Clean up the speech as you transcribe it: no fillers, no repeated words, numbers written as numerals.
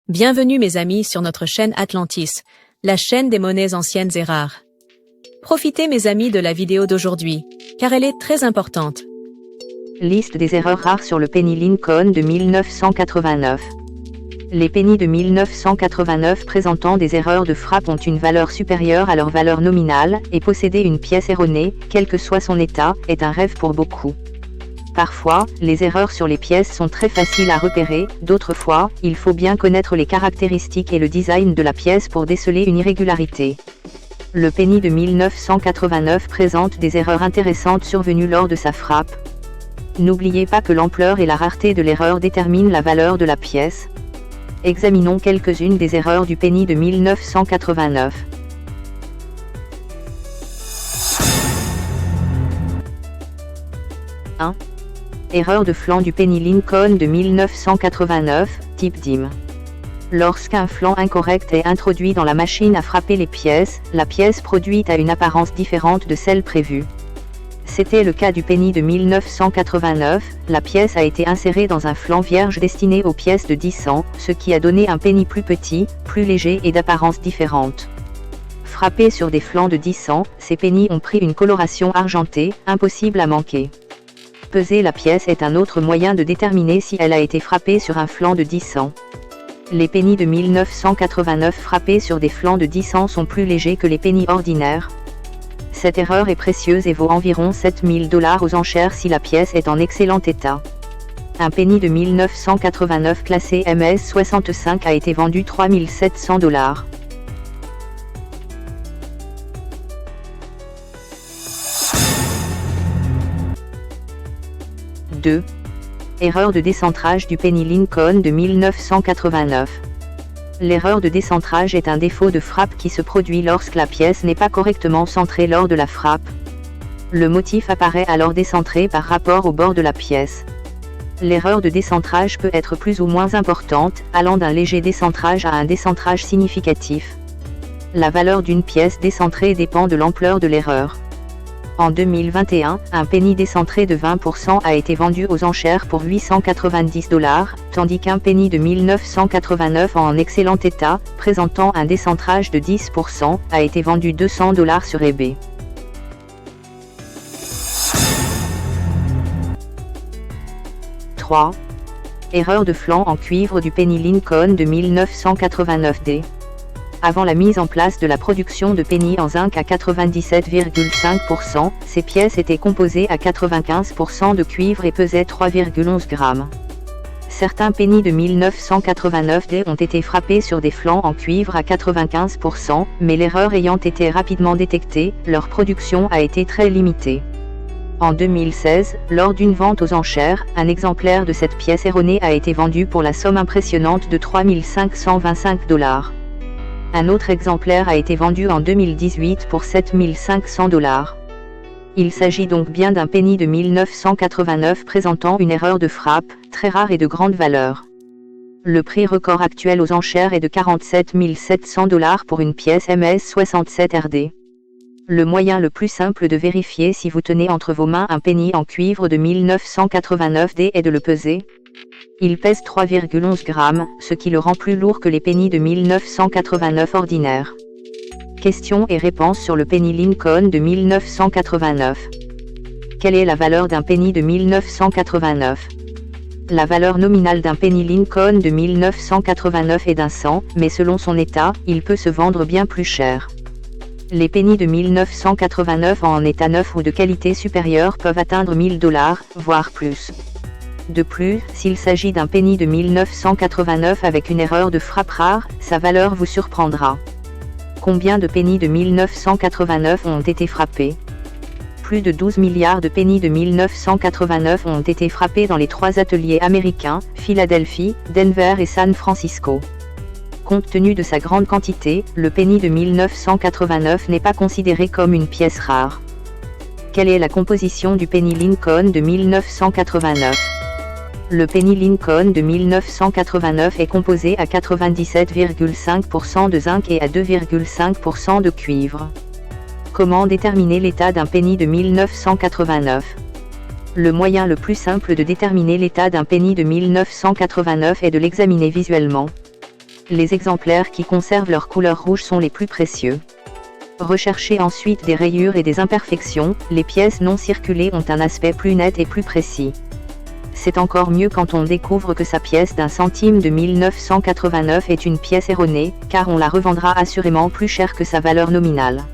Bienvenue mes amis sur notre chaîne Atlantis, la chaîne des monnaies anciennes et rares. Profitez mes amis de la vidéo d'aujourd'hui, car elle est très importante. Liste des erreurs rares sur le penny Lincoln de 1989. Les pennies de 1989 présentant des erreurs de frappe ont une valeur supérieure à leur valeur nominale, et posséder une pièce erronée, quel que soit son état, est un rêve pour beaucoup. Parfois, les erreurs sur les pièces sont très faciles à repérer, d'autres fois, il faut bien connaître les caractéristiques et le design de la pièce pour déceler une irrégularité. Le penny de 1989 présente des erreurs intéressantes survenues lors de sa frappe. N'oubliez pas que l'ampleur et la rareté de l'erreur déterminent la valeur de la pièce. Examinons quelques-unes des erreurs du penny de 1989. Erreur de flanc du penny Lincoln de 1989, type DIM. Lorsqu'un flanc incorrect est introduit dans la machine à frapper les pièces, la pièce produite a une apparence différente de celle prévue. C'était le cas du penny de 1989, la pièce a été insérée dans un flanc vierge destiné aux pièces de 10 cents, ce qui a donné un penny plus petit, plus léger et d'apparence différente. Frappés sur des flancs de 10 cents, ces pennies ont pris une coloration argentée, impossible à manquer. Peser la pièce est un autre moyen de déterminer si elle a été frappée sur un flanc de 10 cents. Les pennies de 1989 frappés sur des flancs de 10 cents sont plus légers que les pennies ordinaires. Cette erreur est précieuse et vaut environ 7 000 $ aux enchères si la pièce est en excellent état. Un penny de 1989 classé MS65 a été vendu 3 700 $. Erreur de décentrage du penny Lincoln de 1989. L'erreur de décentrage est un défaut de frappe qui se produit lorsque la pièce n'est pas correctement centrée lors de la frappe. Le motif apparaît alors décentré par rapport au bord de la pièce. L'erreur de décentrage peut être plus ou moins importante, allant d'un léger décentrage à un décentrage significatif. La valeur d'une pièce décentrée dépend de l'ampleur de l'erreur. En 2021, un penny décentré de 20% a été vendu aux enchères pour 890 $, tandis qu'un penny de 1989 en excellent état, présentant un décentrage de 10%, a été vendu 200 $ sur eBay. Erreur de flanc en cuivre du penny Lincoln de 1989D. Avant la mise en place de la production de penny en zinc à 97,5%, ces pièces étaient composées à 95% de cuivre et pesaient 3,11 grammes. Certains penny de 1989D ont été frappés sur des flancs en cuivre à 95%, mais l'erreur ayant été rapidement détectée, leur production a été très limitée. En 2016, lors d'une vente aux enchères, un exemplaire de cette pièce erronée a été vendu pour la somme impressionnante de 3 525 $. Un autre exemplaire a été vendu en 2018 pour 7 500 $. Il s'agit donc bien d'un penny de 1989 présentant une erreur de frappe, très rare et de grande valeur. Le prix record actuel aux enchères est de 47 700 $ pour une pièce MS67RD. Le moyen le plus simple de vérifier si vous tenez entre vos mains un penny en cuivre de 1989D est de le peser. Il pèse 3,11 grammes, ce qui le rend plus lourd que les pennies de 1989 ordinaires. Questions et réponses sur le penny Lincoln de 1989. Quelle est la valeur d'un penny de 1989? La valeur nominale d'un penny Lincoln de 1989 est d'un cent, mais selon son état, il peut se vendre bien plus cher. Les pennies de 1989 en état neuf ou de qualité supérieure peuvent atteindre 1 000 $, voire plus. De plus, s'il s'agit d'un penny de 1989 avec une erreur de frappe rare, sa valeur vous surprendra. Combien de pennies de 1989 ont été frappés? Plus de 12 milliards de pennies de 1989 ont été frappés dans les 3 ateliers américains, Philadelphie, Denver et San Francisco. Compte tenu de sa grande quantité, le penny de 1989 n'est pas considéré comme une pièce rare. Quelle est la composition du penny Lincoln de 1989? Le penny Lincoln de 1989 est composé à 97,5% de zinc et à 2,5% de cuivre. Comment déterminer l'état d'un penny de 1989? Le moyen le plus simple de déterminer l'état d'un penny de 1989 est de l'examiner visuellement. les exemplaires qui conservent leur couleur rouge sont les plus précieux. Recherchez ensuite des rayures et des imperfections, les pièces non circulées ont un aspect plus net et plus précis. C'est encore mieux quand on découvre que sa pièce d'1 centime de 1989 est une pièce erronée, car on la revendra assurément plus cher que sa valeur nominale.